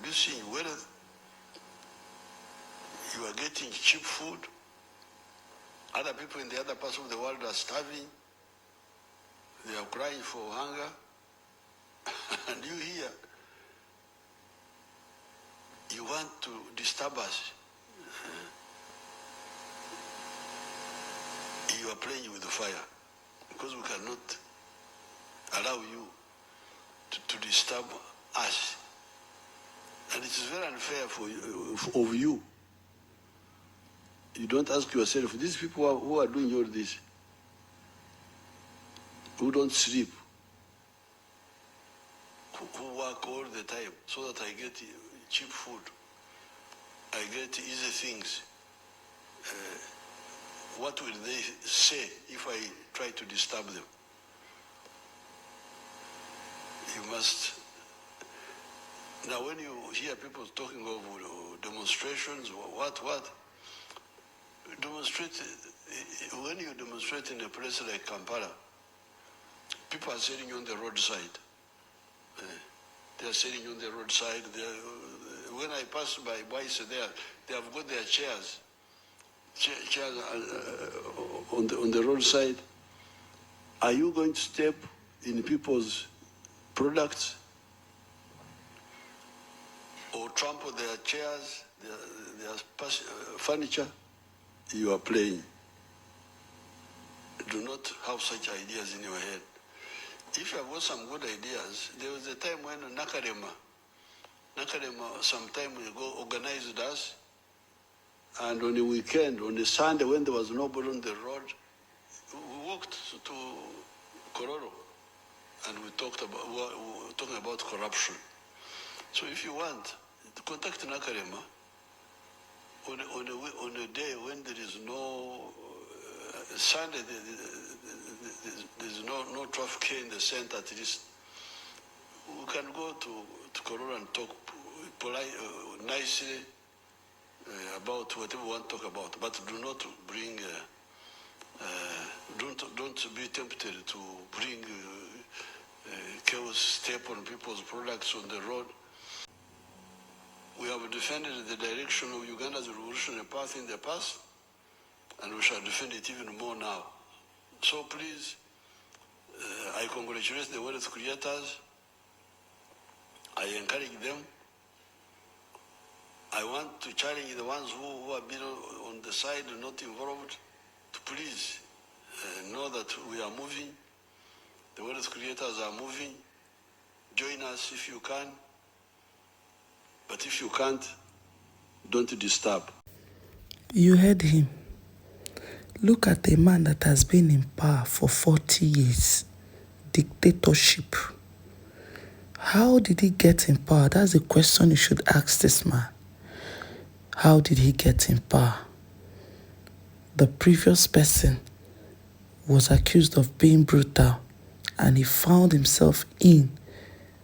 producing wealth, you are getting cheap food. Other people in the other parts of the world are starving. They are crying for hunger. And you here, you want to disturb us. You are playing with the fire because we cannot allow you to disturb us. And it is very unfair of you. You don't ask yourself, these people who are doing all this, who don't sleep, who work all the time so that I get cheap food, I get easy things. What will they say if I try to disturb them? You must. Now when you hear people talking of demonstrations, what? Demonstrate, when you demonstrate in a place like Kampala, people are sitting on the roadside. They are sitting on the roadside. When I pass by there, they have got their chairs on the roadside. Are you going to step in people's products or trample their chairs, their furniture? You are playing. Do not have such ideas in your head. If you have got some good ideas, there was a time when Nakarema some time ago organized us, and on the weekend, on the Sunday when there was nobody on the road, we walked to Kororo and we were talking about corruption. So if you want, contact Nakarema on a day when there is no Sunday, there's no traffic here in the center. At least we can go to Kororo and talk nicely about whatever we want to talk about, but do not bring. Don't be tempted to bring chaos, step on people's products on the road. We have defended the direction of Uganda's revolutionary path in the past, and we shall defend it even more now. So please, I congratulate the wealth creators. I encourage them. I want to challenge the ones who have been on the side and not involved to please know that we are moving. The wealth creators are moving. Join us if you can. But if you can't, don't disturb. You heard him. Look at a man that has been in power for 40 years. Dictatorship. How did he get in power? That's the question you should ask this man. How did he get in power? The previous person was accused of being brutal and he found himself in.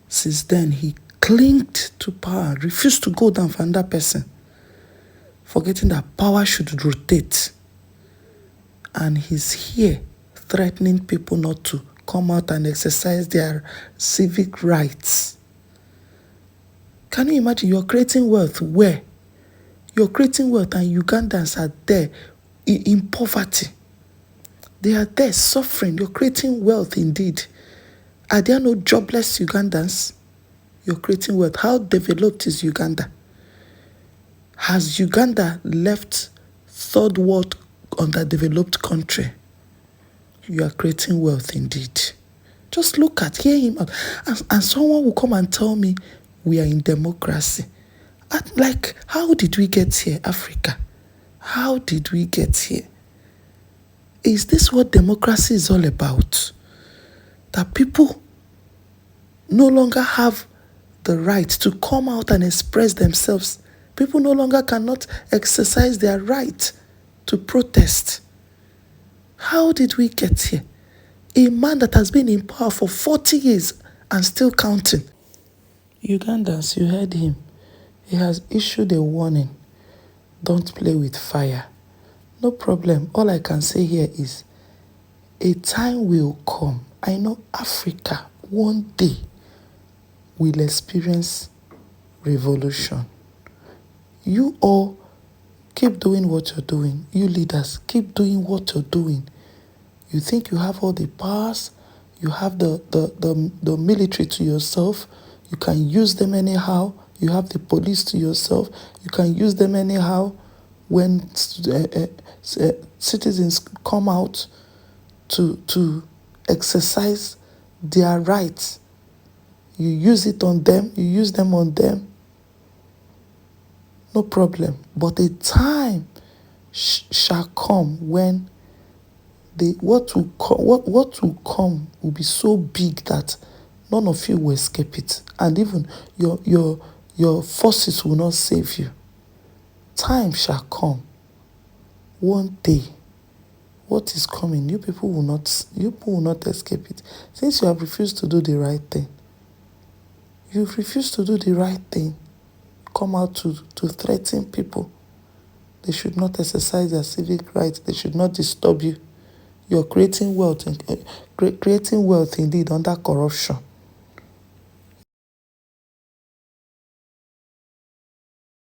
Since then, he clinged to power, refused to go down for another person, forgetting that power should rotate. And he's here threatening people not to come out and exercise their civic rights. Can you imagine? You're creating wealth where? You're creating wealth and Ugandans are there in poverty. They are there suffering. You're creating wealth indeed. Are there no jobless Ugandans? You're creating wealth. How developed is Uganda? Has Uganda left third world underdeveloped country? You are creating wealth indeed. Just look at, hear him out. And someone will come and tell me we are in democracy. Like, how did we get here, Africa? How did we get here? Is this what democracy is all about? That people no longer have the right to come out and express themselves. People no longer cannot exercise their right to protest. How did we get here? A man that has been in power for 40 years and still counting. Ugandans, you heard him. He has issued a warning. Don't play with fire. No problem. All I can say here is a time will come. I know Africa one day will experience revolution. You all keep doing what you're doing. You leaders, keep doing what you're doing. You think you have all the powers, you have the military to yourself, you can use them anyhow, you have the police to yourself, you can use them anyhow. When citizens come out to exercise their rights, you use it on them, you use them on them, no problem. But a time shall come when what will come will be so big that none of you will escape it, and even your forces will not save you. Time shall come one day. What is coming, you people will not escape it. Since you have refused to do the right thing, you've refused to do the right thing. Come out to threaten people. They should not exercise their civic rights. They should not disturb you. You're creating wealth indeed under corruption.